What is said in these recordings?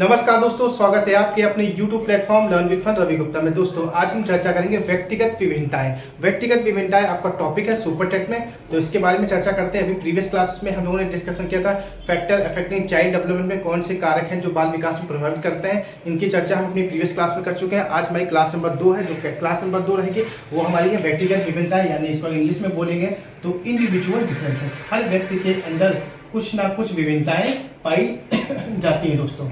नमस्कार दोस्तों, स्वागत है आपके अपने YouTube platform learn with fun Ravi Gupta में। दोस्तों आज हम चर्चा करेंगे व्यक्तिगत विभिन्नताएं। व्यक्तिगत विभिन्नताएं आपका टॉपिक है सुपर टेक में, तो इसके बारे में चर्चा करते हैं। अभी प्रीवियस क्लास में हम लोगों ने डिस्कशन किया था फैक्टर अफेक्टिंग चाइल्ड डेवलपमेंट में कौन से कारक हैं जो बाल विकास में प्रभावित करते हैं। इनकी चर्चा हम अपनी प्रीवियस क्लास में कर चुके हैं। आज हमारी क्लास नंबर 2 है। जो क्लास नंबर 2 रहेगी वो हमारी है व्यक्तिगत विभिन्नताएं, यानी इसको इंग्लिश में बोलेंगे तो इंडिविजुअल डिफरेंसेस। हर व्यक्ति के अंदर कुछ ना कुछ विभिन्नताएं पाई जाती हैं। दोस्तों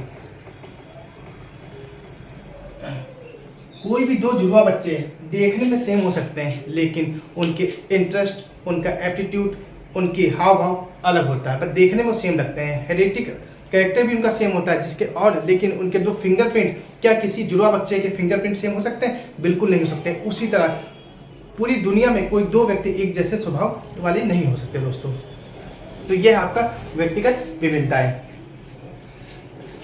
कोई भी दो जुड़वा बच्चे देखने में सेम हो सकते हैं, लेकिन उनके इंटरेस्ट, उनका एप्टीट्यूड, उनकी हाव भाव अलग होता है, पर देखने में सेम लगते हैं। हेरिडिक कैरेक्टर भी उनका सेम होता है, लेकिन उनके दो फिंगरप्रिंट, क्या किसी जुड़वा बच्चे के फिंगरप्रिंट सेम हो सकते हैं? बिल्कुल नहीं हो सकते। उसी तरह पूरी दुनिया में कोई दो व्यक्ति एक जैसे स्वभाव वाले नहीं हो सकते। दोस्तों तो यह है आपका व्यक्तिगत विभिन्नता है।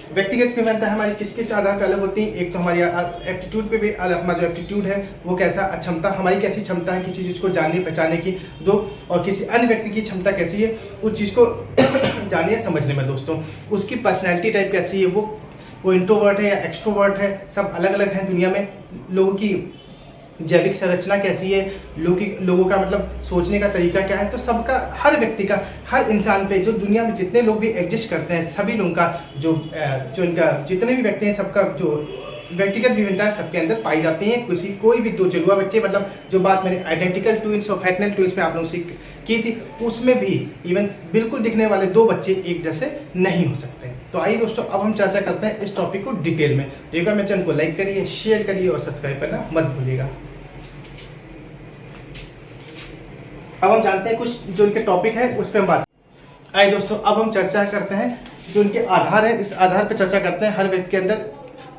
व्यक्तिगत विभिन्नता हमारी किस किस आधार पर अलग होती है? एक तो हमारी एप्टीट्यूड पे भी अलग, हमारा जो एप्टीट्यूड है वो कैसा, क्षमता हमारी कैसी क्षमता है किसी चीज़ को जानने पहचानने की, दो और किसी अन्य व्यक्ति की क्षमता कैसी है उस चीज़ को जानने समझने में। दोस्तों उसकी पर्सनैलिटी टाइप कैसी है, वो इंट्रोवर्ट है या एक्सट्रोवर्ट है, सब अलग अलग हैं दुनिया में। लोगों की जैविक संरचना कैसी है, लोगों का मतलब सोचने का तरीका क्या है, तो सबका, हर व्यक्ति का, हर इंसान पे, जो दुनिया में जितने लोग भी एग्जिस्ट करते हैं, सभी लोगों का जो इनका जितने भी व्यक्ति हैं, सबका जो व्यक्तिगत विभिन्नता सबके अंदर पाई जाती हैं। कोई भी दो जुड़वा बच्चे, मतलब जो बात मैंने आइडेंटिकल ट्विंस और फैटनल ट्विंस में आप लोगों से की थी, उसमें भी इवन बिल्कुल दिखने वाले दो बच्चे एक जैसे नहीं हो सकते। तो आइए दोस्तों अब हम चर्चा करते हैं इस टॉपिक को डिटेल में। तो एक बार मेरे चैनल को लाइक करिए, शेयर करिए और सब्सक्राइब करना मत भूलिएगा। अब हम जानते हैं कुछ जो इनके टॉपिक है उस पर हम बात। आइए दोस्तों अब हम चर्चा करते हैं जो इनके आधार है, इस आधार पर चर्चा करते हैं। हर व्यक्ति के अंदर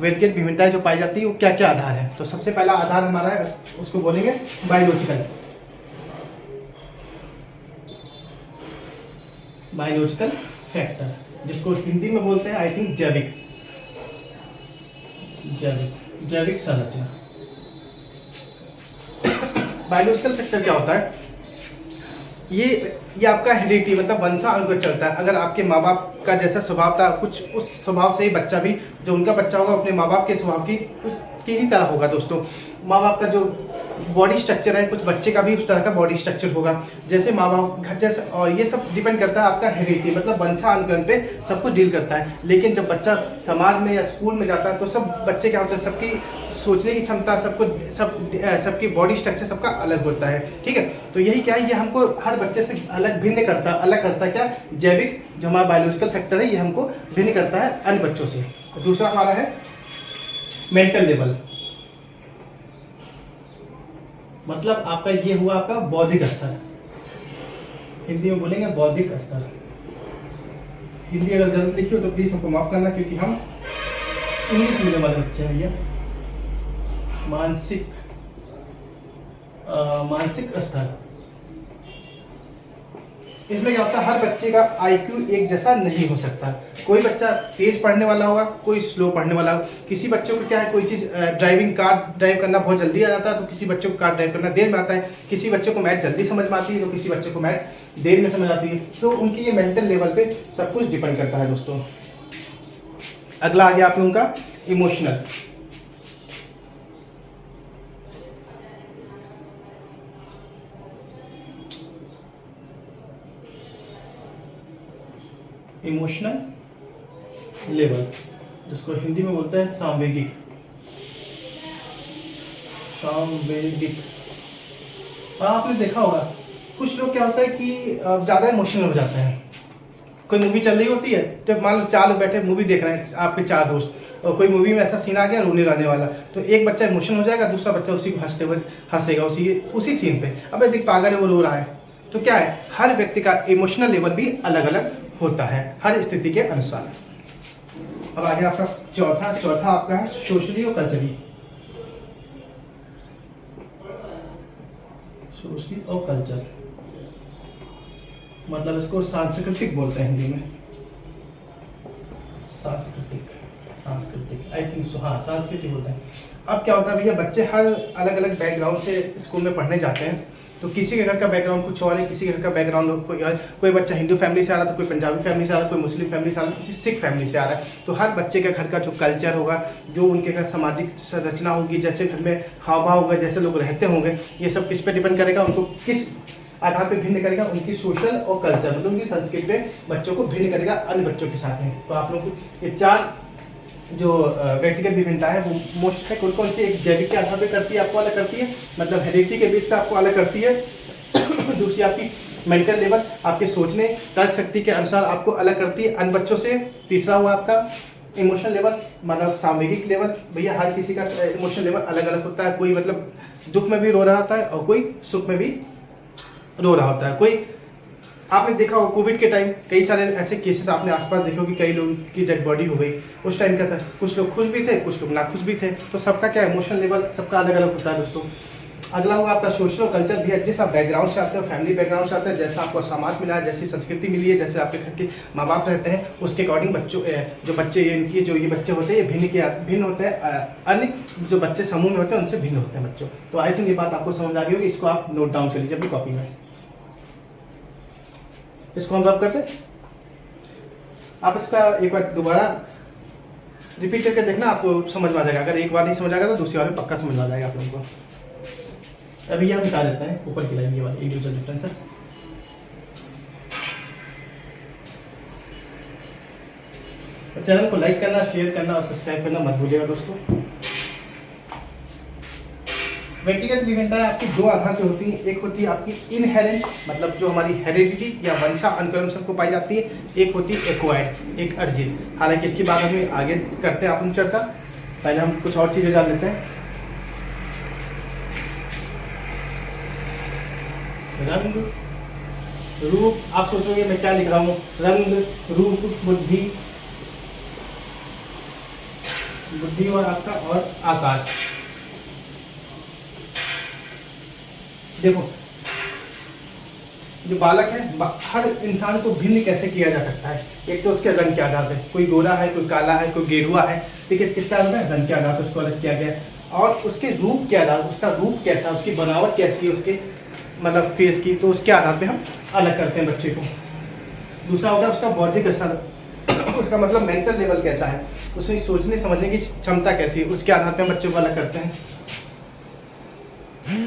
व्यक्तिगत विभिन्नताएं जो पाई जाती है वो क्या क्या आधार है। तो सबसे पहला आधार हमारा है, उसको बोलेंगे बायोलॉजिकल फैक्टर, जिसको हिंदी में बोलते हैं आई थिंक जैविक संरचना। बायोलॉजिकल फैक्टर क्या होता है? ये आपका हेरिडिटी, मतलब वंशानुगत चलता है। अगर आपके माँ बाप का जैसा स्वभाव था, कुछ उस स्वभाव से ही बच्चा भी, जो उनका बच्चा होगा अपने माँ बाप के स्वभाव की ही तरह होगा। दोस्तों माँ बाप का जो बॉडी स्ट्रक्चर है, कुछ बच्चे का भी उस तरह का बॉडी स्ट्रक्चर होगा, जैसे माँ बाप घर जैसे। और ये सब डिपेंड करता है आपका हेरिडिटी, मतलब वंशानुगत पे सब कुछ डील करता है। लेकिन जब बच्चा समाज में या स्कूल में जाता है तो सब बच्चे क्या होते हैं, सबकी सोचने की क्षमता, सबकी बॉडी स्ट्रक्चर सबका अलग होता है। ठीक है, तो यही क्या है, ये हमको हर बच्चे से अलग करता है क्या, जैविक जो हमारा बायोलॉजिकल फैक्टर है, ये हमको भिन्न करता है अन्य बच्चों से। दूसरा हमारा है मेंटल लेवल, मतलब आपका ये हुआ आपका बौद्धिक स्तर। हिंदी में बोलेंगे बौद्धिक स्तर। हिंदी अगर गलत लिखी हो तो प्लीज हमको माफ करना, क्योंकि हम इंग्लिश मीडियम वाले बच्चे हैं भैया। मानसिक स्तर, इसमें क्या होता है, हर बच्चे का आईक्यू एक जैसा नहीं हो सकता। कोई बच्चा तेज पढ़ने वाला होगा, कोई स्लो पढ़ने वाला होगा। किसी बच्चों को क्या है, कोई चीज़ कार ड्राइव करना बहुत जल्दी आ जाता है, तो किसी बच्चों को कार ड्राइव करना देर में आता है। किसी बच्चे को मैथ जल्दी समझ में आती है, तो किसी बच्चे को मैथ देर में समझ आती है। तो उनकी ये मेंटल लेवल पे सब कुछ डिपेंड करता है। दोस्तों अगला आ गया आप लोगों का इमोशनल। लेवल, जिसको हिंदी में बोलते हैं सांवेगिक। आपने देखा होगा कुछ लोग क्या होता है कि ज्यादा इमोशनल हो जाते हैं। कोई मूवी चल रही होती है, तो मान लो 4 लोग बैठे मूवी देख रहे हैं, आपके 4 दोस्त, और कोई मूवी में ऐसा सीन आ गया रोने रहने वाला, तो एक बच्चा इमोशनल हो जाएगा, दूसरा बच्चा उसी को हंसते हुए हंसेगा उसी सीन पे। अब देख पागल है, वो रो रहा है। तो क्या है, हर व्यक्ति का इमोशनल लेवल भी अलग अलग होता है हर स्थिति के अनुसार। अब आगे आपका चौथा आपका है सोशली और कल्चरली। सोशली और कल्चर मतलब इसको सांस्कृतिक बोलते हैं हिंदी में। सांस्कृतिक आई थिंक सो, हाँ सांस्कृतिक बोलते हैं। अब क्या होता है भैया, बच्चे हर अलग अलग बैकग्राउंड से स्कूल में पढ़ने जाते हैं, तो किसी के घर का बैकग्राउंड कुछ और है, किसी के घर का बैकग्राउंड कोई और, कोई बच्चा हिंदू फैमिली से आ रहा है तो कोई पंजाबी फैमिली से आ रहा है, कोई मुस्लिम फैमिली से आ रहा है, किसी सिख फैमिली से आ रहा है। तो हर बच्चे के घर का जो कल्चर होगा, जो उनके घर सामाजिक संरचना होगी, जैसे घर में हाव भाव होगा, जैसे लोग रहते होंगे, ये सब किस पे डिपेंड करेगा, उनको किस आधार पे भिन्न करेगा, उनकी सोशल और कल्चर मतलब उनकी संस्कृति पे बच्चों को भिन्न करेगा अन्य बच्चों के साथ में। तो आप लोग को ये 4 जो व्यक्तिगत विभिन्नता है वो मोस्ट है कौन कौन सी, एक जैविक के आधार पे करती है, आपको अलग करती है, मतलब हेरिडिटी के बीच पे आपको अलग करती है। दूसरी आपकी मेंटल लेवल, आपके सोचने तर्क शक्ति के अनुसार आपको अलग करती है अन्य बच्चों से। तीसरा हुआ आपका इमोशनल लेवल, मतलब सामूहिक लेवल। भैया हर किसी का इमोशनल लेवल अलग अलग होता है, कोई मतलब दुख में भी रो रहा होता है और कोई सुख में भी रो रहा होता है। कोई आपने देखा हो कोविड के टाइम कई सारे ऐसे केसेस आपने आसपास देखे हो कि कई लोगों की डेड बॉडी हो गई, उस टाइम क्या था, कुछ लोग खुश भी थे, कुछ लोग नाखुश भी थे। तो सबका क्या इमोशनल लेवल सबका अलग अलग होता है दोस्तों। अगला हुआ आपका सोशल और कल्चर भी है, जिस आप बैकग्राउंड से आते हो, फैमिली बैकग्राउंड से आते हैं, जैसा आपको समाज मिला है, जैसी संस्कृति मिली है, जैसे आपके घर के माँ बाप रहते हैं, उसके अकॉर्डिंग बच्चों जो बच्चे इनकी जो ये बच्चे होते हैं ये भिन्न होते हैं, अन्य जो बच्चे समूह में होते हैं उनसे भिन्न होते हैं बच्चों। तो आई थिंक ये बात आपको समझ आ गई होगी, इसको आप नोट डाउन कर लीजिए अपनी कॉपी में। इसको हम रब करते, आप इसका एक बार दोबारा रिपीट करके देखना, आपको समझ में आ जाएगा। अगर एक बार नहीं समझ आएगा तो दूसरी बार में पक्का समझ में आ जाएगा आप लोगों को। अभी हम मिटा देते हैं ऊपर की लाइन ये वाली इंडिविजुअल डिफरेंसेस। चैनल को लाइक करना, शेयर करना और सब्सक्राइब करना मत भूलिएगा दोस्तों। व्यक्तिगत विभिन्नता आपकी 2 आधार पे होती है, एक होती है आपकी इनहेरेंट, मतलब जो हमारी हेरिडिटी या वंशा अनुक्रम को पाई जाती है, एक होती है एक्वायर्ड, एक अर्जित। हालांकि इसकी बात हम आगे करते हैं अपन चर्चा, पहले हम कुछ और चीजें जान लेते हैं। रंग रूप, आप सोचोगे मैं क्या लिख रहा हूँ, रंग रूप बुद्धि, बुद्धि और आपका और आकार। देखो जो बालक है, हर इंसान को भिन्न कैसे किया जा सकता है। एक तो उसके रंग के आधार पर, कोई गोरा है, कोई काला है, कोई गेरुआ है, ठीक है, किसके आधार पर, रंग के आधार पर उसको अलग किया गया। और उसके रूप के आधार, उसका रूप कैसा, उसकी बनावट कैसी है, उसके मतलब फेस की, तो उसके आधार पे हम अलग करते हैं बच्चे को। दूसरा होगा उसका बौद्धिक स्तर, उसका मतलब मेंटल लेवल कैसा है, उसकी सोचने समझने की क्षमता कैसी है, उसके आधार पे हम बच्चों को अलग करते हैं।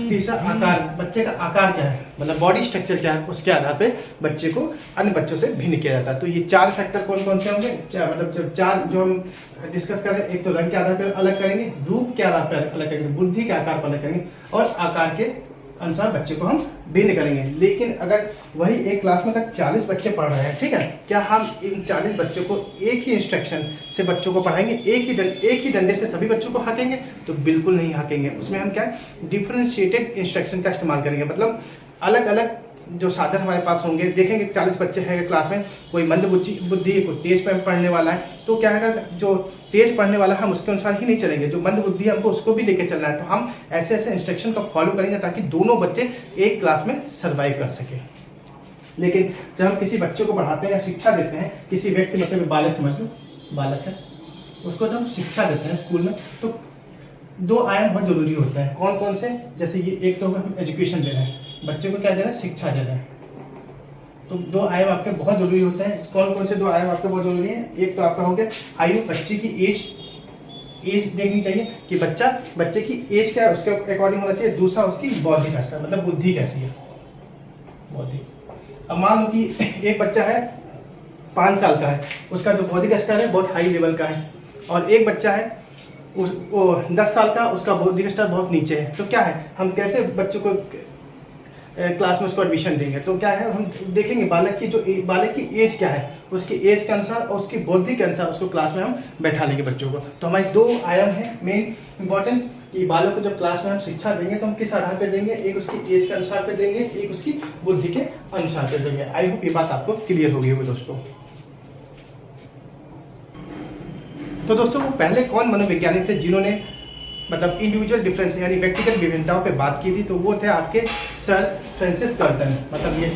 तीसरा आकार, बच्चे का आकार क्या है, मतलब बॉडी स्ट्रक्चर क्या है, उसके आधार पे बच्चे को अन्य बच्चों से भिन्न किया जाता है। तो ये 4 फैक्टर कौन कौन से होंगे, मतलब जो 4 जो हम डिस्कस करें, एक तो रंग के आधार पर अलग करेंगे, रूप के आधार पर अलग करेंगे, बुद्धि के आकार पर अलग करेंगे और आकार के अनुसार बच्चे को हम भिन्न करेंगे। लेकिन अगर वही एक क्लास में अगर 40 बच्चे पढ़ रहे हैं, ठीक है, क्या हम इन 40 बच्चों को एक ही इंस्ट्रक्शन से बच्चों को पढ़ाएंगे, एक ही डंडे से सभी बच्चों को हाँकेंगे? तो बिल्कुल नहीं हाँकेंगे। उसमें हम क्या डिफरेंशिएटेड इंस्ट्रक्शन का इस्तेमाल करेंगे, मतलब अलग अलग जो साधन हमारे पास होंगे। देखेंगे 40 बच्चे हैं क्लास में, कोई मंद बुद्धि, कोई तेज पढ़ने वाला है, तो क्या है जो तेज पढ़ने वाला है हम उसके अनुसार ही नहीं चलेंगे, जो मंद बुद्धि है हमको उसको भी लेके चलना है। तो हम ऐसे ऐसे इंस्ट्रक्शन का फॉलो करेंगे ताकि दोनों बच्चे एक क्लास में सर्वाइव कर सके। लेकिन जब हम किसी बच्चे को पढ़ाते हैं या शिक्षा देते हैं, किसी व्यक्ति, मतलब बालक समझ लो, बालक है, उसको जब हम शिक्षा देते हैं स्कूल में, तो 2 आयाम बहुत जरूरी होते हैं। कौन कौन से? जैसे ये एक तो हम एजुकेशन दे रहे हैं, बच्चे को क्या दे रहे हैं, शिक्षा दे रहे हैं, तो 2 आयाम आपके बहुत जरूरी होते हैं। कौन कौन से 2 आयाम आपके बहुत जरूरी हैं? एक तो आपका हो गया आयु, बच्चे की एज देखनी चाहिए कि बच्चे की एज क्या है उसके अकॉर्डिंग होना चाहिए। दूसरा उसकी बौद्धिक स्तर, मतलब बुद्धि कैसी है, बौद्धिक। अब मान लो कि एक बच्चा है 5 साल का है, उसका जो बौद्धिक स्तर है बहुत हाई लेवल का है, और एक बच्चा है वो 10 साल का, उसका बौद्धिक स्तर बहुत नीचे है। तो क्या है, हम कैसे बच्चों को क्लास में उसको एडमिशन देंगे? तो क्या है, हम देखेंगे बालक की एज क्या है, उसकी एज के अनुसार और उसकी बुद्धि के अनुसार उसको क्लास में हम बैठा लेंगे बच्चों को। तो हमारे 2 आयाम हैं मेन इंपॉर्टेंट कि बालक को जब क्लास में हम शिक्षा देंगे तो हम किस आधार पे देंगे, एक उसकी एज के अनुसार पे देंगे, एक उसकी बुद्धि के अनुसार पे देंगे। आई होप ये बात आपको क्लियर हो गई होगी दोस्तों। तो दोस्तों वो पहले कौन मनोवैज्ञानिक थे जिन्होंने मतलब इंडिविजुअल डिफरेंस यानी व्यक्तिगत विभिन्नताओं पे बात की थी? तो वो थे आपके सर फ्रांसिस गार्टन, मतलब ये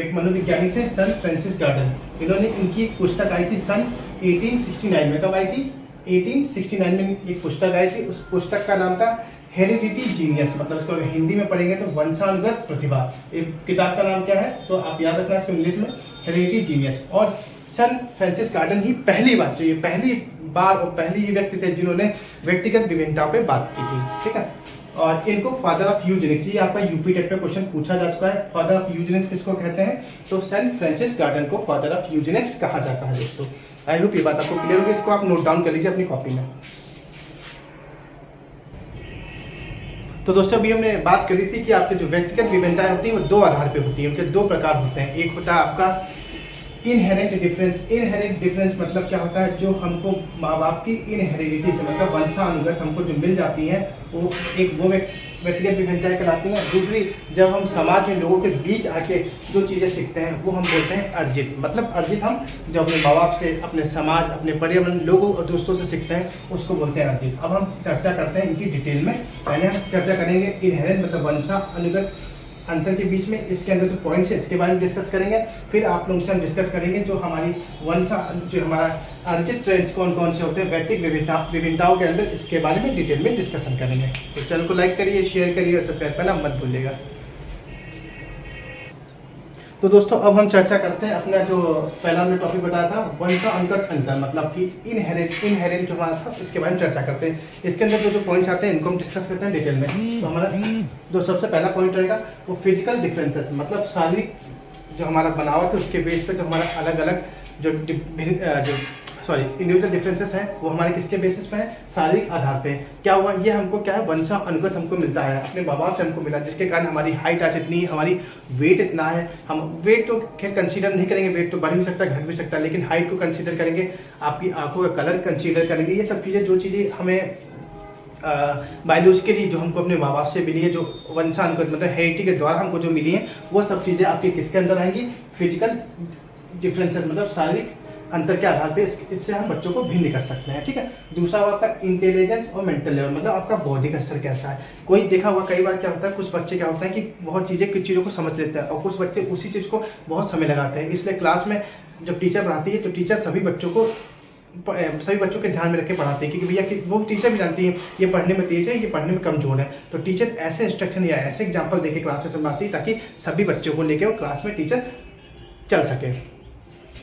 एक मनोवैज्ञानिक थे सर फ्रांसिस गार्टन। इन्होंने इनकी एक पुस्तक आई थी सन 1869 में। कब आई थी? 1869 में एक पुस्तक आई थी। उस पुस्तक का नाम था हेरिडिटी जीनियस, मतलब इसको अगर हिंदी में पढ़ेंगे तो वंशानुगत प्रतिभा। एक किताब का नाम क्या है तो आप याद रखना इसको इंग्लिश में, हेरिडिटी जीनियस। और सन फ्रांसिस गार्डन ही पहली बार, जो ये पहली बार और पहली ही व्यक्ति थे जिन्होंने व्यक्तिगत विभिन्नताओं पे बात की थी, ठीक है। और इनको फादर ऑफ यूजेनिक्स, ये आपका यूपी टेट में क्वेश्चन पूछा जा चुका है। फादर ऑफ यूजेनिक्स किसको कहते हैं, तो सेंट फ्रांसिस गार्डन को फादर ऑफ यूजेनिक्स कहा जाता है दोस्तों। आई होप ये बात आपको क्लियर होगी, इसको आप नोट डाउन कर लीजिए अपनी कॉपी में। तो दोस्तों अभी हमने बात करी थी कि आपके जो व्यक्तिगत विभिन्नताएं होती हैं वो दो आधार पे होती हैं, उनके दो प्रकार होते हैं। एक होता है आपका इनहेरेंट डिफरेंस। इनहेरेंट डिफरेंस मतलब क्या होता है, जो हमको माँ बाप की इनहेरिडिटी से, मतलब वंशानुगत हमको जो मिल जाती है वो एक वो व्यक्तिगत विभिन्नताएं कहलाती हैं। दूसरी, जब हम समाज में लोगों के बीच आके जो चीज़ें सीखते हैं वो हम बोलते हैं अर्जित। मतलब अर्जित हम जो अपने माँ बाप से, अपने समाज, अपने पर्यावरण, लोगों और दोस्तों से सीखते हैं उसको बोलते हैं अर्जित। अब हम चर्चा करते हैं इनकी डिटेल में। पहले हम चर्चा करेंगे इनहेरेंट मतलब वंशानुगत अंतर के बीच में, इसके अंदर जो पॉइंट्स है इसके बारे में डिस्कस करेंगे। फिर आप लोगों से हम डिस्कस करेंगे जो हमारी जो हमारा अर्जित ट्रेंड्स कौन कौन से होते हैं व्यक्तिगत विभिन्नताओं के अंदर, इसके बारे में डिटेल में डिस्कशन करेंगे। तो चैनल को लाइक करिए, शेयर करिए और सब्सक्राइब करना मत भूलिएगा। तो दोस्तों अब हम चर्चा करते हैं अपना जो पहला हमने टॉपिक बताया था वंशानुगत अंतर, मतलब कि इनहेरेंट जो हमारा था इसके बारे में चर्चा करते हैं। इसके अंदर जो पॉइंट्स आते हैं इनको हम डिस्कस करते हैं डिटेल में। तो हमारा जो सबसे पहला पॉइंट रहेगा वो फिजिकल डिफरेंसेस, मतलब शारीरिक जो हमारा बनावट है उसके बेस पर जो हमारा अलग अलग जो इंडिविजुअल डिफरेंसेस हैं वो हमारे किसके बेसिस पे है, शारीरिक आधार पे। क्या हुआ, ये हमको क्या है वंशानुगत हमको मिलता है, अपने माँ बाप से हमको मिला, जिसके कारण हमारी हाइट आज इतनी, हमारी वेट इतना है। हम वेट तो खैर कंसीडर नहीं करेंगे, वेट तो बढ़ भी सकता है घट भी सकता है, लेकिन हाइट को कंसीडर करेंगे, आपकी आंखों का कलर कंसीडर करेंगे। ये सब चीज़ें जो चीज़ें हमें बायोलॉजिकली जो हमको अपने माँ बाप से मिली है, जो वंशानुगत मतलब हेरिडिटी के द्वारा हमको जो मिली है, वो सब चीज़ें आपके किसके अंदर आएंगी, फिजिकल डिफरेंसेस मतलब शारीरिक अंतर के आधार पे इससे हम बच्चों को भिन्न कर सकते हैं, ठीक है। दूसरा आपका इंटेलिजेंस और मेंटल लेवल, मतलब आपका बौद्धिक स्तर कैसा है। कोई देखा हुआ कई बार क्या होता है, कुछ बच्चे क्या होता है कि बहुत कुछ चीज़ों को समझ लेते हैं और कुछ बच्चे उसी चीज़ को बहुत समय लगाते हैं। इसलिए क्लास में जब टीचर पढ़ाती है तो टीचर सभी बच्चों के ध्यान में रख के पढ़ाते हैं, क्योंकि भैया कि वो टीचर भी जानती है ये पढ़ने में तेज है, ये पढ़ने में कमजोर है। तो टीचर ऐसे इंस्ट्रक्शन या ऐसे एग्जाम्पल देके क्लास में समझाती है ताकि सभी बच्चों को लेकर वो क्लास में टीचर चल सके।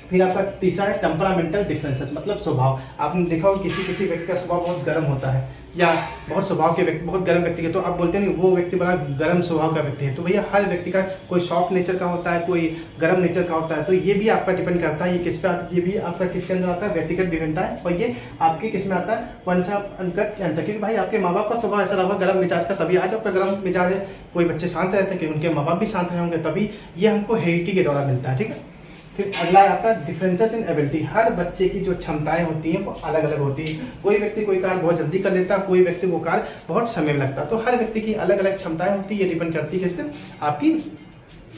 फिर आपका तीसरा है टेम्परामेंटल डिफरेंसेस, मतलब स्वभाव। आपने देखा हो किसी व्यक्ति का स्वभाव बहुत गर्म होता है या बहुत स्वभाव के व्यक्ति, बहुत गर्म व्यक्ति है, तो आप बोलते हैं नहीं वो व्यक्ति बड़ा गर्म स्वभाव का व्यक्ति है। तो भैया हर व्यक्ति का कोई सॉफ्ट नेचर का होता है, कोई गर्म नेचर का होता है। तो ये भी आपका डिपेंड करता है, ये भी आपका किसके अंदर आता है, व्यक्तिगत विभिन्नता है। और ये आपके किस में आता है, वंशानुगत के अंतर। क्योंकि भाई आपके माँ बाप का स्वभाव ऐसा रहा गर्म मिजाज का, तभी आज आपका गर्म मिजाज है। कोई बच्चे शांत रहते हैं कि उनके माँ बाप भी शांत रहे होंगे, तभी ये हमको हेरिडिटी के द्वारा मिलता है, ठीक है। फिर अगला है आपका डिफरेंसेस इन एबिलिटी। हर बच्चे की जो क्षमताएं होती हैं वो अलग अलग होती है। कोई व्यक्ति कोई कार्य बहुत जल्दी कर लेता है, कोई व्यक्ति वो कार्य बहुत समय में लगता है। तो हर व्यक्ति की अलग अलग क्षमताएं होती है, ये डिपेंड करती है किस पे, आपकी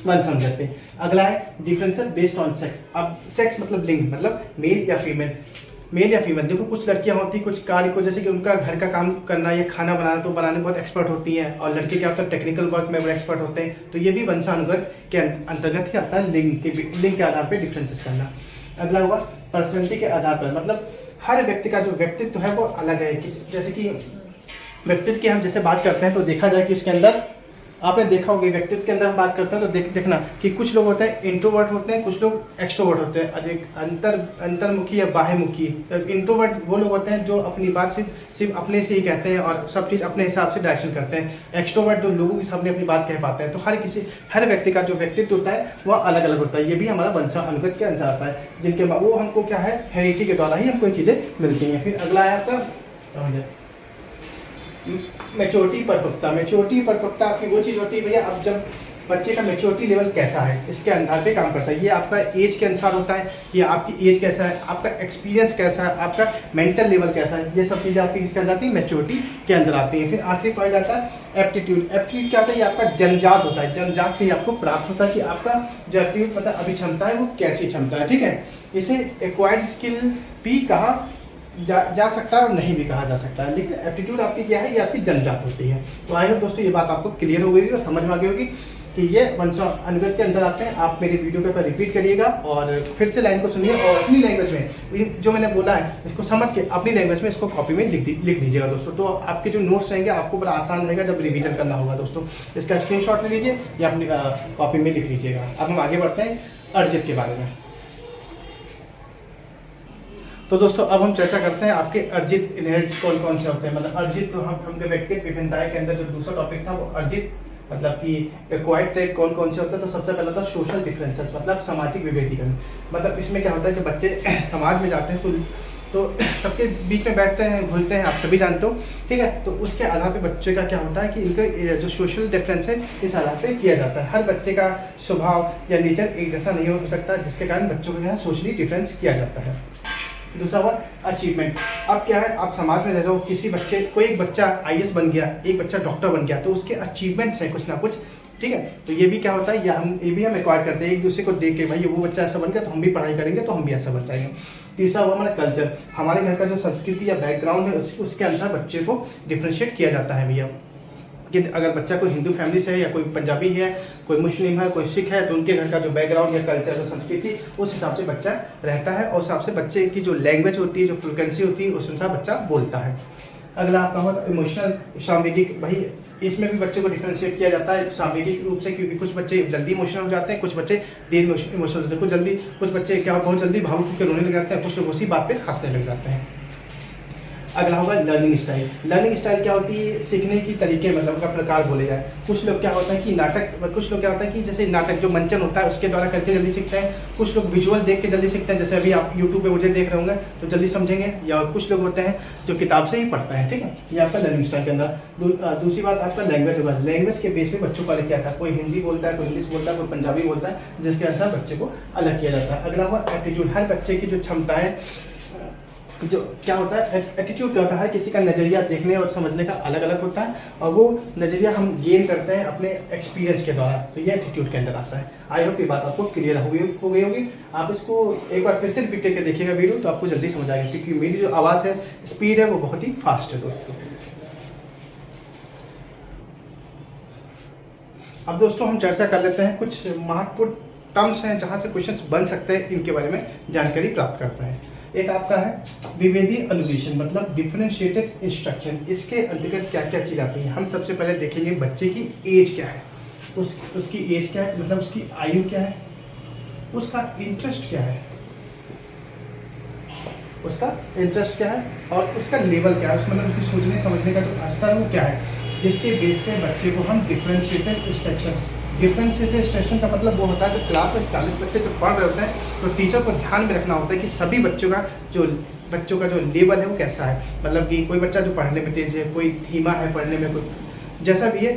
वंशानुगत पे। अगला है डिफरेंसेस बेस्ड ऑन सेक्स। अब सेक्स मतलब लिंग, मतलब मेल या फीमेल। देखो कुछ लड़कियां होती कुछ कार्य को, जैसे कि उनका घर का काम करना या खाना बनाना, तो बनाने में बहुत एक्सपर्ट होती हैं, और लड़के क्या होता है टेक्निकल वर्क में वो एक्सपर्ट होते हैं। तो ये भी वंशानुगत के अंतर्गत ही आता है, लिंग के आधार पर डिफरेंसेस करना। अगला हुआ पर्सनैलिटी के आधार पर, मतलब हर व्यक्ति का जो व्यक्तित्व है वो अलग है। जैसे कि व्यक्तित्व की हम जैसे बात करते हैं तो देखा जाए कि उसके अंदर आपने देखा होगा व्यक्तित्व के अंदर हम बात करते हैं तो देखना कि कुछ लोग होते हैं इंट्रोवर्ट होते हैं, कुछ लोग एक्सट्रोवर्ट होते हैं, अंतर्मुखी या बाह्यमुखी। इंट्रोवर्ट वो लोग होते हैं जो अपनी बात सिर्फ अपने से ही कहते हैं और सब चीज़ अपने हिसाब से डायरेक्शन करते हैं। एक्सट्रोवर्ट जो लोगों के सामने अपनी बात कह पाते हैं। तो हर व्यक्ति का जो व्यक्तित्व होता है वह अलग अलग होता है। ये भी हमारा वंशानुगत के अंदर आता है, जिनके वो हमको क्या है हेरिडिटी के द्वारा ही हमको ये चीज़ें मिलती हैं। फिर अगला है आपका मैच्योरिटी परिपक्वता आपकी वो चीज़ होती है भैया, अब जब बच्चे का मैच्योरिटी लेवल कैसा है इसके आधार पे काम करता है। ये आपका एज के अनुसार होता है कि आपकी एज कैसा है, आपका एक्सपीरियंस कैसा है, आपका मेंटल लेवल कैसा है। ये सब चीज़ें आपकी किसके अंदर आती है, मैच्योरिटी के अंदर आती हैं। फिर आखिरी पॉइंट आता है एप्टीट्यूड। एप्टीट्यूड क्या होता है, ये आपका जन्मजात होता है, जन्मजात से ही आपको प्राप्त होता है कि आपका जो एप्टीट्यूड मतलब अभिक्षमता है वो कैसी क्षमता है, ठीक है। इसे एक्वायर्ड स्किल भी कहा जा सकता है और नहीं भी कहा जा सकता है, लेकिन एप्टीट्यूड आपकी क्या है, ये आपकी जन्मजात होती है। तो आई होप दोस्तों ये बात आपको क्लियर हो गई और समझ में आ गई होगी। कि ये वंशा अनुगत के अंदर आते हैं। आप मेरे वीडियो के ऊपर रिपीट करिएगा और फिर से लाइन को सुनिए और अपनी लैंग्वेज में जो मैंने बोला है इसको समझ के अपनी लैंग्वेज में इसको कॉपी में लिख लीजिएगा दोस्तों। तो आपके जो नोट्स रहेंगे आपको बड़ा आसान रहेगा जब रिवीजन करना होगा दोस्तों। इसका स्क्रीनशॉट ले लीजिए या अपनी कॉपी में लिख लीजिएगा। अब हम आगे बढ़ते हैं अर्जित के बारे में। तो दोस्तों अब हम चर्चा करते हैं आपके अर्जित इनहेरिट कौन कौन से होते हैं। मतलब अर्जित तो हम व्यक्तिगत विभिन्नताएं के अंदर जो दूसरा टॉपिक था वो अर्जित मतलब कि एक्वायर्ड ट्रेट कौन कौन से होते हैं। तो सबसे पहला था सोशल डिफरेंसेस मतलब सामाजिक विभेदीकरण। मतलब इसमें क्या होता है जब बच्चे समाज में जाते हैं तो सबके बीच में बैठते हैं घुलते हैं, आप सभी जानते हो, ठीक है। तो उसके आधार पे बच्चे का क्या होता है कि इनका जो सोशल डिफरेंस है इस आधार पे किया जाता है। हर बच्चे का स्वभाव या नेचर एक जैसा नहीं हो सकता, जिसके कारण बच्चों को यहाँ सोशली डिफरेंस किया जाता है। दूसरा हुआ अचीवमेंट। अब क्या है, आप समाज में रह रहे हो, किसी बच्चे कोई एक बच्चा IAS बन गया, एक बच्चा डॉक्टर बन गया, तो उसके अचीवमेंट्स हैं कुछ ना कुछ, ठीक है। तो ये भी क्या होता है, ये भी हम एक्वायर करते हैं एक दूसरे को देख के, भाई वो बच्चा ऐसा बन गया तो हम भी पढ़ाई करेंगे तो हम भी ऐसा बन जाएंगे। तीसरा हुआ हमारा कल्चर, हमारे घर का जो संस्कृति या बैकग्राउंड है उसके अनुसार बच्चे को डिफ्रेंशिएट किया जाता है भैया। कि अगर बच्चा कोई हिंदू फैमिली से है या कोई पंजाबी है, कोई मुस्लिम है, कोई सिख है, तो उनके घर का जो बैकग्राउंड या कल्चर जो संस्कृति उस हिसाब से बच्चा रहता है और उस हिसाब से बच्चे की जो लैंग्वेज होती है, जो फ्रिक्वेंसी होती है, उस अनुसार बच्चा बोलता है। अगला आपका होता है इमोशनल सामवेगिक। भाई इसमें भी बच्चों को डिफ्रेंशिएट किया जाता है सामवेगिक रूप से, क्योंकि कुछ बच्चे जल्दी इमोशनल हो जाते हैं, कुछ बच्चे देर में इमोशनल होते हैं, कुछ बच्चे क्या बहुत जल्दी भावुक होकर रोने लग जाते हैं, कुछ लोग उसी बात पे हंसने लग जाते हैं। अगला होगा लर्निंग स्टाइल। लर्निंग स्टाइल क्या होती है, सीखने की तरीके मतलब का प्रकार बोले जाए। कुछ लोग क्या होता है कि कुछ लोग क्या होता है कि जैसे नाटक जो मंचन होता है उसके द्वारा करके जल्दी सीखते हैं, कुछ लोग विजुअल देख के जल्दी सीखते हैं, जैसे अभी आप यूट्यूब पे मुझे देख रहे होंगे तो जल्दी समझेंगे, या कुछ लोग होते हैं जो किताब से ही पढ़ता है, ठीक है। ये आपका लर्निंग स्टाइल के अंदर। दूसरी बात आपका लैंग्वेज होगा। लैंग्वेज के बेस पे बच्चों को अलग किया जाता है, कोई हिंदी बोलता है, कोई इंग्लिश बोलता है, कोई पंजाबी बोलता है, जिसके अनुसार बच्चे को अलग किया जाता है। अगला हुआ एप्टीट्यूड। हर बच्चे की जो क्षमताएं जो क्या होता है, एटीट्यूड क्या होता है, किसी का नज़रिया देखने और समझने का अलग अलग होता है और वो नज़रिया हम गेन करते हैं अपने एक्सपीरियंस के द्वारा, तो ये एटीट्यूड के अंदर आता है। आई होप ये बात आपको क्लियर हो गई होगी। आप इसको एक बार फिर से रिपीट करके देखिएगा वीडियो, तो आपको जल्दी समझ आएगा, क्योंकि मेरी जो आवाज़ है, स्पीड है, वो बहुत ही फास्ट है दोस्तों। अब दोस्तों हम चर्चा कर लेते हैं कुछ महत्वपूर्ण टर्म्स हैं जहाँ से क्वेश्चंस बन सकते हैं, इनके बारे में जानकारी प्राप्त करता है। एक आपका है विभेदी अनुदेशन मतलब डिफरेंशिएटेड इंस्ट्रक्शन। इसके अंतर्गत क्या क्या चीज़ आती है, हम सबसे पहले देखेंगे बच्चे की एज क्या है, उसकी एज क्या है, मतलब उसकी आयु क्या है, उसका इंटरेस्ट क्या है, और उसका लेवल क्या है, मतलब उसकी सोचने समझने का जो स्तर है वो क्या है, जिसके बेस पे बच्चे को हम डिफरेंशिएटेड इंस्ट्रक्शन का मतलब वो होता है कि क्लास में 40 बच्चे जो पढ़ रहे होते हैं तो टीचर को ध्यान में रखना होता है कि सभी बच्चों का जो लेवल है वो कैसा है। मतलब कि कोई बच्चा जो पढ़ने में तेज है, कोई धीमा है पढ़ने में, कोई जैसा भी है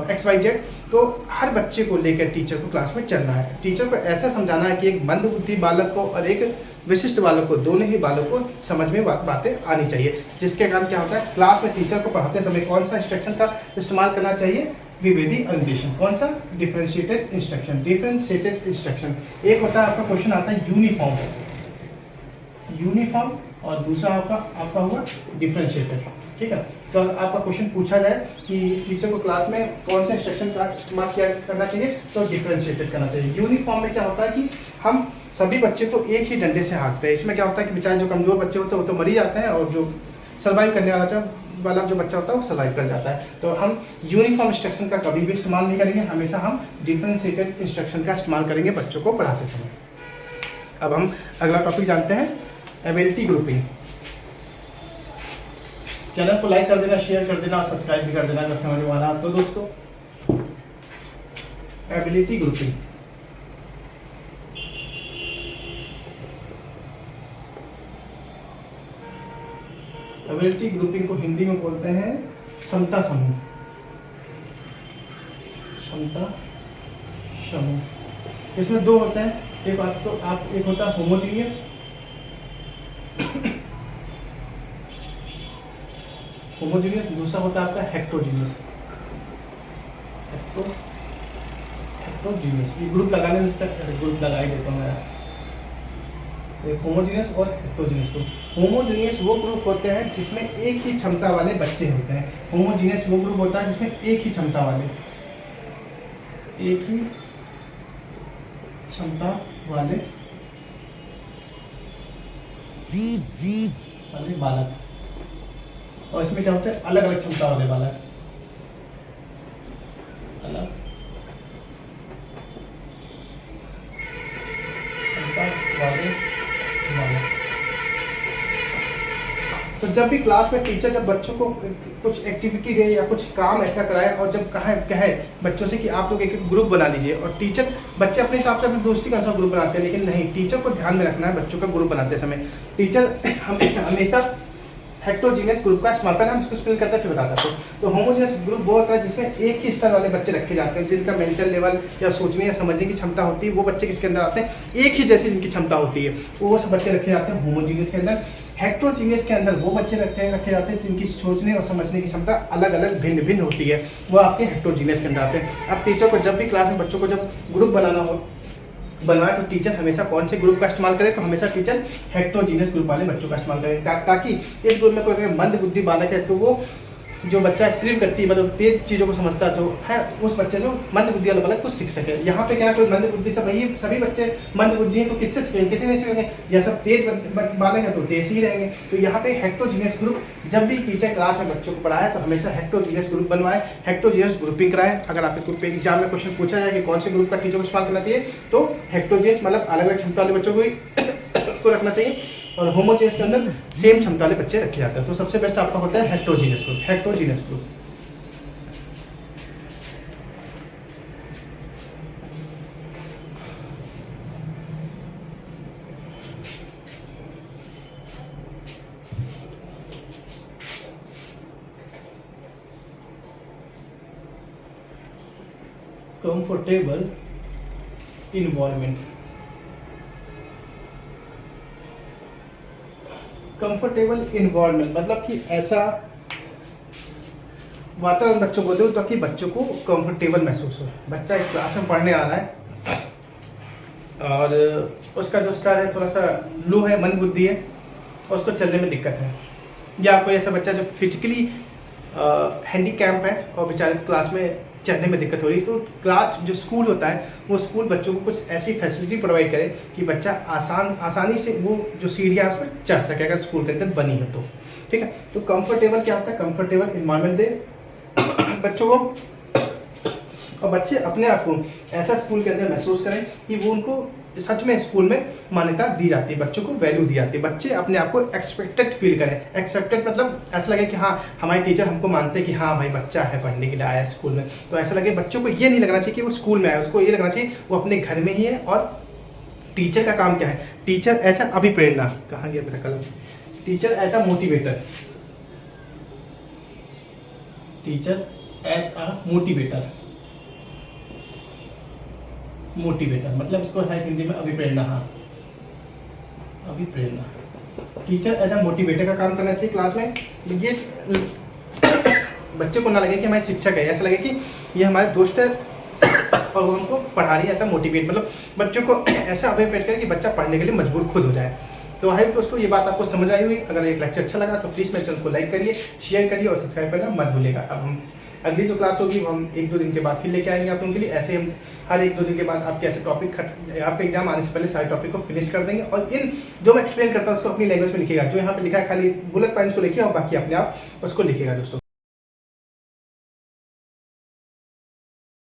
XYZ, तो हर बच्चे को लेकर टीचर को क्लास में चलना है। टीचर को ऐसा समझाना है कि एक मंदबुद्धि बालक को और एक विशिष्ट बालक को, दोनों ही बालक को समझ में बातें आनी चाहिए, जिसके कारण क्या होता है क्लास में टीचर को पढ़ाते समय कौन सा इंस्ट्रक्शन का इस्तेमाल करना चाहिए, विभेदी अनुदेशन। कौन सा, डिफरेंशिएटेड इंस्ट्रक्शन। एक होता है आपका क्वेश्चन आता है यूनिफॉर्म और दूसरा आपका हुआ डिफरेंशिएटेड, ठीक है। तो आपका क्वेश्चन पूछा जाए कि टीचर को क्लास में कौन से इंस्ट्रक्शन का इस्तेमाल करना चाहिए, तो डिफरेंशिएटेड करना चाहिए। यूनिफॉर्म में क्या होता है कि हम सभी बच्चे को एक ही डंडे से हाँकते हैं। इसमें क्या होता है कि बेचारे जो कमजोर बच्चे होते हैं वो तो मर ही जाते हैं, और जो सर्वाइव करने वाला जो बच्चा होता है वो सर्वाइव कर जाता है। तो हम यूनिफॉर्म इंस्ट्रक्शन का कभी भी इस्तेमाल नहीं करेंगे, हमेशा हम डिफरेंशिएटेड इंस्ट्रक्शन का इस्तेमाल करेंगे बच्चों को पढ़ाते समय। अब हम अगला टॉपिक जानते हैं एबिलिटी ग्रुपिंग। चैनल को लाइक कर देना, शेयर कर देना और सब्सक्राइब भी कर देना अगर समझ में आना। तो दोस्तों एबिलिटी ग्रुपिंग, एबिलिटी ग्रुपिंग को हिंदी में बोलते हैं क्षमता समूह। इसमें दो होते हैं, एक होता है होमोजीनियस दूसरा होता है आपका हेक्टोजीनियस। ये ग्रुप लगाने में इसका ग्रुप लगा ही देता हूँ मैं। एक होमोजीनियस और हेक्टोजीनियस ग्रुप। होमोजीनियस वो ग्रुप होते हैं जिसमें एक ही क्षमता वाले बच्चे होते हैं। होमोजीनियस वो ग्रुप होता है जिसमें एक ही क्षमता वाले एक ही क्षमता वाले बालक, और इसमें क्या होता है, अलग अलग क्षमता वाले बालक, अलग क्षमता वाले बालक। तो जब भी क्लास में टीचर जब बच्चों को कुछ एक्टिविटी दे या कुछ काम ऐसा कराए, और जब कहे बच्चों से कि आप लोग एक ग्रुप बना लीजिए, और टीचर, बच्चे अपने हिसाब से अपनी दोस्ती का अनुसार ग्रुप बनाते हैं, लेकिन नहीं, टीचर को ध्यान में रखना है बच्चों का ग्रुप बनाते समय। टीचर हमेशा हेट्रोजीनियस ग्रुप का इस्तेमाल, पहले हम इसको एक्सप्लेन करते हैं फिर बताते हैं। तो होमोजीनियस ग्रुप वो होता है जिसमें एक ही स्तर वाले बच्चे रखे जाते हैं, जिनका मेंटल लेवल या सोचने या समझने की क्षमता होती है, वो बच्चे किसके अंदर आते हैं, एक ही जैसी जिनकी क्षमता होती है, वो सब बच्चे रखे जाते हैं होमोजीनियस के अंदर। हेट्रोजीनियस के अंदर वो बच्चे रखे जाते हैं जिनकी सोचने और समझने की क्षमता अलग अलग भिन्न भिन्न होती है, वो आपके हेट्रोजीनियस के अंदर आते हैं। अब टीचर को जब भी क्लास में बच्चों को जब ग्रुप बनवाए तो टीचर हमेशा कौन से ग्रुप का इस्तेमाल करे, तो हमेशा टीचर हेट्रोजीनियस ग्रुप वाले बच्चों का इस्तेमाल करें, ताकि इस ग्रुप में कोई मंद बुद्धि बालक है तो वो जो बच्चा तीव्र गति मतलब तेज चीज़ों को समझता जो है, उस बच्चे से मंद बुद्धि वाला बालक कुछ सीख सके। यहाँ पे क्या है, कोई मंद बुद्धि सभी बच्चे मंद बुद्धि हैं तो किससे सीखेंगे, किसी नहीं सीखेंगे, या सब तेज बालक है तो तेज ही रहेंगे। तो यहाँ पे हेट्रोजीनियस ग्रुप, जब भी टीचर क्लास में बच्चों को पढ़ाए तो हमेशा हेट्रोजीनियस ग्रुप बनवाए, हेट्रोजीनियस ग्रुपिंग कराएं। अगर आपके ग्रुप पे एग्जाम में क्वेश्चन पूछा जाए कि कौन से ग्रुप का टीचर को इस्तेमाल करना चाहिए, तो हेट्रोजीनियस मतलब अलग अलग क्षमता वाले बच्चों को रखना चाहिए, और होमोजीनियस के अंदर सेम क्षमता वाले बच्चे रखे जाते हैं। तो सबसे बेस्ट आपका होता है heterogeneous group, heterogeneous group. Comfortable environment, comfortable environment मतलब कि ऐसा वातावरण बच्चों को दो ताकि बच्चों को कंफर्टेबल महसूस हो। बच्चा एक क्लास में पढ़ने आ रहा है और उसका जो स्तर है थोड़ा सा लो है, मंद बुद्धि है, और उसको चलने में दिक्कत है, या कोई ऐसा बच्चा जो फिजिकली हैंडीकैम्प है और बेचारे क्लास में चढ़ने में दिक्कत हो रही है, तो क्लास जो स्कूल होता है वो स्कूल बच्चों को कुछ ऐसी फैसिलिटी प्रोवाइड करे कि बच्चा आसानी से वो जो सीढ़ियाँ उस पर चढ़ सके, अगर स्कूल के अंदर बनी हो तो। ठीक है, तो कंफर्टेबल क्या होता है, कंफर्टेबल इन्वायरमेंट दे बच्चों को, और बच्चे अपने आप को ऐसा स्कूल के अंदर महसूस करें कि वो उनको सच में स्कूल में मान्यता दी जाती है, बच्चों को वैल्यू दी जाती है, बच्चे अपने आप को एक्सपेक्टेड फील करें। एक्सपेक्टेड मतलब ऐसा लगे कि हाँ हमारे टीचर हमको मानते हैं कि हाँ भाई बच्चा है पढ़ने के लिए आया है स्कूल में, तो ऐसा लगे बच्चों को ये नहीं लगना चाहिए कि वो स्कूल में आया, उसको ये लगना चाहिए वो अपने घर में ही है। और टीचर का काम क्या है, टीचर ऐसा अभिप्रेरणा, कहाँ गया मेरा कलम, टीचर ऐसा motivator, teacher as a motivator, motivator मतलब इसको है हिंदी में अभिप्रेरणा। हाँ, अभिप्रेरणा, टीचर एज अ मोटिवेटर का काम करना चाहिए क्लास में। ये बच्चे को ना लगे कि हमारे शिक्षक है, ऐसा लगे कि ये हमारे दोस्त है और वो हमको पढ़ा रही है, ऐसा मोटिवेट मतलब बच्चों को ऐसा अभिप्रेट करे कि बच्चा पढ़ने के लिए मजबूर खुद हो जाए। तो आई होप दोस्तों ये बात आपको समझ आई हुई। अगर एक लेक्चर अच्छा लगा तो प्लीज़ मेरे चैनल को लाइक करिए, शेयर करिए और सब्सक्राइब करना मत भूलिएगा। अब हम अगली जो क्लास होगी वो हम 1-2 दिन के बाद फिर लेके आएंगे आप लोगों के लिए। ऐसे हम हर 1-2 दिन के बाद आपके ऐसे टॉपिक आपके एग्जाम आने से पहले सारे टॉपिक को फिनिश कर देंगे, और इन जो मैं एक्सप्लेन करता हूँ उसको अपनी लैंग्वेज में लिखिएगा। जो यहाँ पे लिखा है खाली बुलेट पॉइंट्स को लिखिए और बाकी अपने आप उसको लिखिएगा दोस्तों।